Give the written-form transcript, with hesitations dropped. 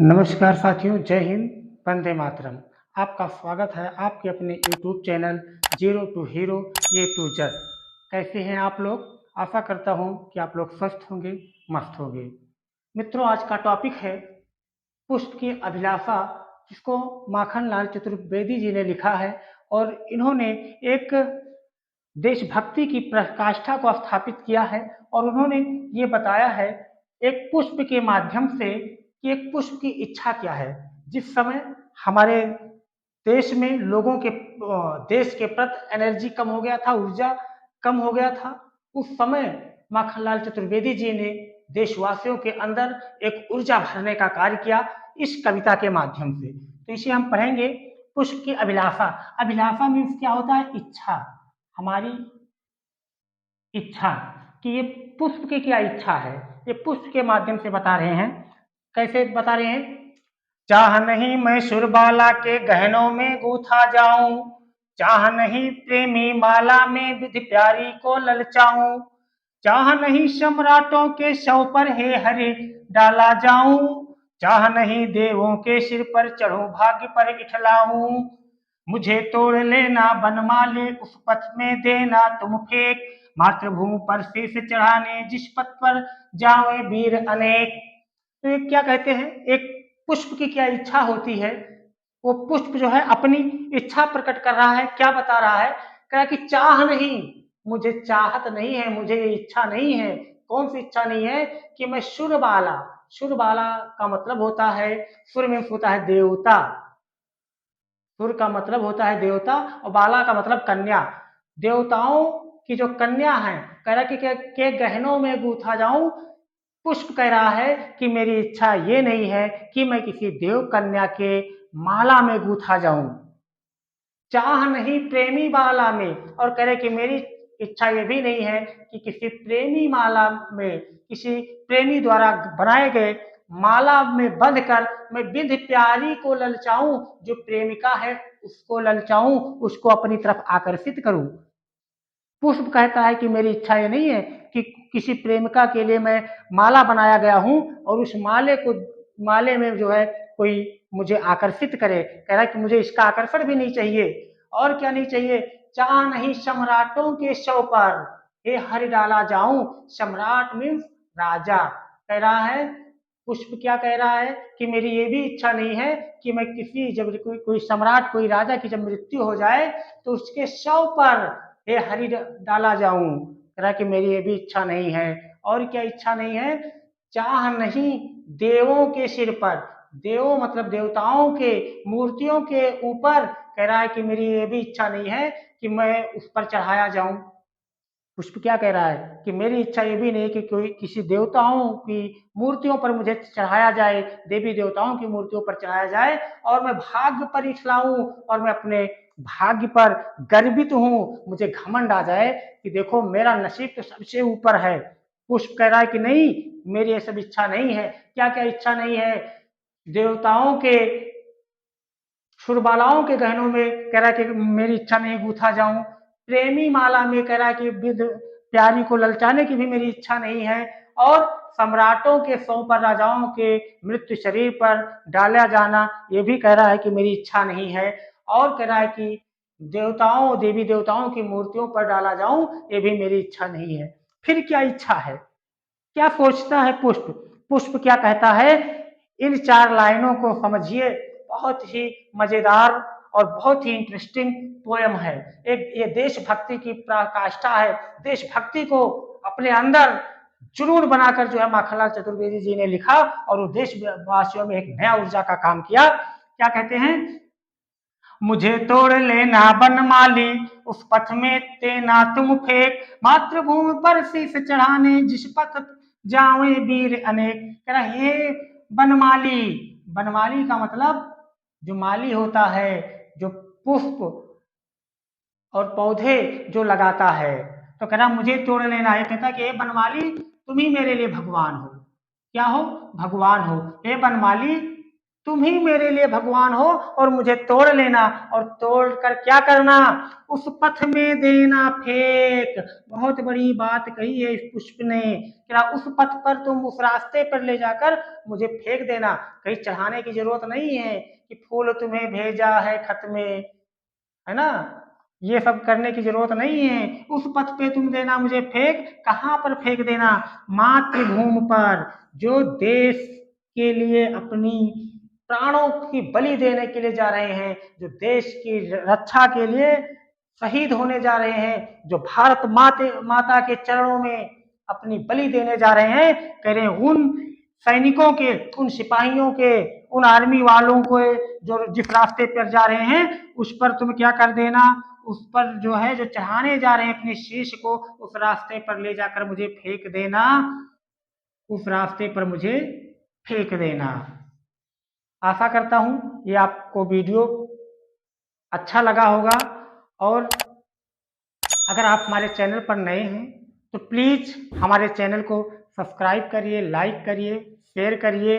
नमस्कार साथियों, जय हिंद, वंदे मातरम। आपका स्वागत है आपके अपने YouTube channel zero to hero A to Z. कैसे हैं आप लोग? आशा करता हूं कि आप लोग स्वस्थ होंगे, मस्त होंगे। मित्रों, आज का टॉपिक है पुष्प की अभिलाषा, जिसको माखन लाल चतुर्वेदी जी ने लिखा है और इन्होंने एक देशभक्ति की पराकाष्ठा को स्थापित किया है और उन्होंने ये बताया है एक पुष्प के माध्यम से कि एक पुष्प की इच्छा क्या है। जिस समय हमारे देश में लोगों के देश के प्रति एनर्जी कम हो गया था, ऊर्जा कम हो गया था, उस समय माखनलाल चतुर्वेदी जी ने देशवासियों के अंदर एक ऊर्जा भरने का कार्य किया इस कविता के माध्यम से। तो इसे हम पढ़ेंगे, पुष्प की अभिलाषा। अभिलाषा मीन्स क्या होता है? इच्छा, हमारी इच्छा कि ये पुष्प की क्या इच्छा है, ये पुष्प के माध्यम से बता रहे हैं। कैसे बता रहे हैं? चाह नहीं मैं सुरबाला के गहनों में गूथा जाऊं, चाह नहीं प्रेमी माला में विधि प्यारी को ललचाऊं, चाह नहीं सम्राटों के शव पर हे हरि डाला जाऊं, चाह नहीं देवों के सिर पर चढ़ूं भाग्य पर इठलाऊं, मुझे तोड़ लेना बनमाले उस पथ में देना तुम फेंक, मातृभूमि पर शीश चढ़ाने जिस पथ पर जावे वीर अनेक। तो ये क्या कहते हैं? एक पुष्प की क्या इच्छा होती है? वो पुष्प जो है अपनी इच्छा प्रकट कर रहा है। क्या बता रहा है? कह रहा है कि चाह नहीं, मुझे चाहत नहीं है, मुझे ये इच्छा नहीं है। कौन सी इच्छा नहीं है? कि मैं सुरबाला, सुरबाला का मतलब होता है, सुर में होता है देवता, सुर का मतलब होता है देवता और बाला का मतलब कन्या। देवताओं की जो कन्या है, कह रहा कि के गहनों में गूथा जाऊं। पुष्प कह रहा है कि मेरी इच्छा ये नहीं है कि मैं किसी देव कन्या के माला में गूथा जाऊं, चाह नहीं प्रेमी माला में, और कह रहे कि मेरी इच्छा ये भी नहीं है कि किसी प्रेमी माला में, किसी प्रेमी द्वारा बनाए गए माला में बंध कर मैं विधि प्यारी को ललचाऊं, जो प्रेमिका है उसको ललचाऊं, उसको अपनी तरफ आकर्षित करूं। पुष्प कहता है कि मेरी इच्छा ये नहीं है कि किसी प्रेमिका के लिए मैं माला बनाया गया हूं और उस माले में जो है कोई मुझे आकर्षित करे। कह रहा है कि मुझे इसका आकर्षण भी नहीं चाहिए। और क्या नहीं चाहिए? चाह नहीं सम्राटों के शव पर हे हरि डाला जाऊं। सम्राट मीन्स राजा। कह रहा है, पुष्प क्या कह रहा है कि मेरी ये भी इच्छा नहीं है कि मैं किसी, जब कोई सम्राट, कोई राजा की जब मृत्यु हो जाए तो उसके शव पर हे हरि डाला जाऊं। कह रहा कि मेरी ये भी इच्छा नहीं है। और क्या इच्छा नहीं है? चाह नहीं देवों के सिर पर, देवों मतलब देवताओं के मूर्तियों के ऊपर, कह रहा है कि मेरी ये भी इच्छा नहीं है कि मैं उस पर चढ़ाया जाऊं। पुष्प क्या कह रहा है कि मेरी इच्छा ये भी नहीं कि कोई किसी देवताओं की मूर्तियों पर मुझे चढ़ाया जाए, देवी देवताओं की मूर्तियों पर चढ़ाया जाए और मैं भाग्य पर इठलाऊं और मैं अपने भाग्य पर गर्वित हूं, मुझे घमंड आ जाए कि देखो मेरा नसीब तो सबसे ऊपर है। पुष्प कह रहा है कि नहीं, मेरी ये सब इच्छा नहीं है। क्या क्या इच्छा नहीं है? देवताओं के सुरबालाओं के गहनों में कह रहा है कि मेरी इच्छा नहीं गूथा जाऊं, प्रेमी माला में कह रहा है कि विध प्यारी को ललचाने की भी मेरी इच्छा नहीं है, और सम्राटों के सौ पर, राजाओं के मृत्यु शरीर पर डाला जाना ये भी कह रहा है कि मेरी इच्छा नहीं है, और कह रहा है कि देवताओं, देवी देवताओं की मूर्तियों पर डाला जाऊं ये भी मेरी इच्छा नहीं है। फिर क्या इच्छा है? क्या सोचता है पुष्प? पुष्प क्या कहता है? इन चार लाइनों को समझिए, बहुत ही मजेदार और बहुत ही इंटरेस्टिंग पोयम है। एक ये देशभक्ति की पराकाष्ठा है। देशभक्ति को अपने अंदर जुनून बनाकर जो है माखनलाल चतुर्वेदी जी ने लिखा और वो देशवासियों में एक नया ऊर्जा का काम किया। क्या कहते हैं? मुझे तोड़ लेना बनमाली उस पथ में तेना तुम फेंक, मातृभूमि पर शीश चढ़ाने जिस पथ जावे वीर अनेक। कह रहा हे बनमाली, बनमाली का मतलब जो माली होता है, जो पुष्प और पौधे जो लगाता है। तो कह रहा मुझे तोड़ लेना है। कहता कि हे बनमाली, तुम ही मेरे लिए भगवान हो। क्या हो? भगवान हो। हे बनमाली, तुम ही मेरे लिए भगवान हो और मुझे तोड़ लेना, और तोड़ कर क्या करना, उस पथ में देना फेंक। बहुत बड़ी बात कही है इस पुष्प ने, क्या उस पथ पर तुम उस रास्ते पर ले जाकर मुझे फेंक देना। कहीं चढ़ाने की जरूरत नहीं है कि फूल तुम्हें भेजा है खत में, है ना, ये सब करने की जरूरत नहीं है। उस पथ पे तुम देना मुझे फेंक। कहाँ पर फेंक देना, मातृभूमि पर, जो देश के लिए अपनी प्राणों की बलि देने के लिए जा रहे हैं, जो देश की रक्षा के लिए शहीद होने जा रहे हैं, जो भारत माता के चरणों में अपनी बलि देने जा रहे हैं, कह रहे हैं उन सैनिकों के, उन सिपाहियों के, उन आर्मी वालों को जो जिस रास्ते पर जा रहे हैं उस पर तुम क्या कर देना, उस पर जो है जो चढ़ाने जा रहे हैं अपने शीश को, उस रास्ते पर ले जाकर मुझे फेंक देना, उस रास्ते पर मुझे फेंक देना। आशा करता हूँ ये आपको वीडियो अच्छा लगा होगा, और अगर आप हमारे चैनल पर नए हैं तो प्लीज़ हमारे चैनल को सब्सक्राइब करिए, लाइक करिए, शेयर करिए,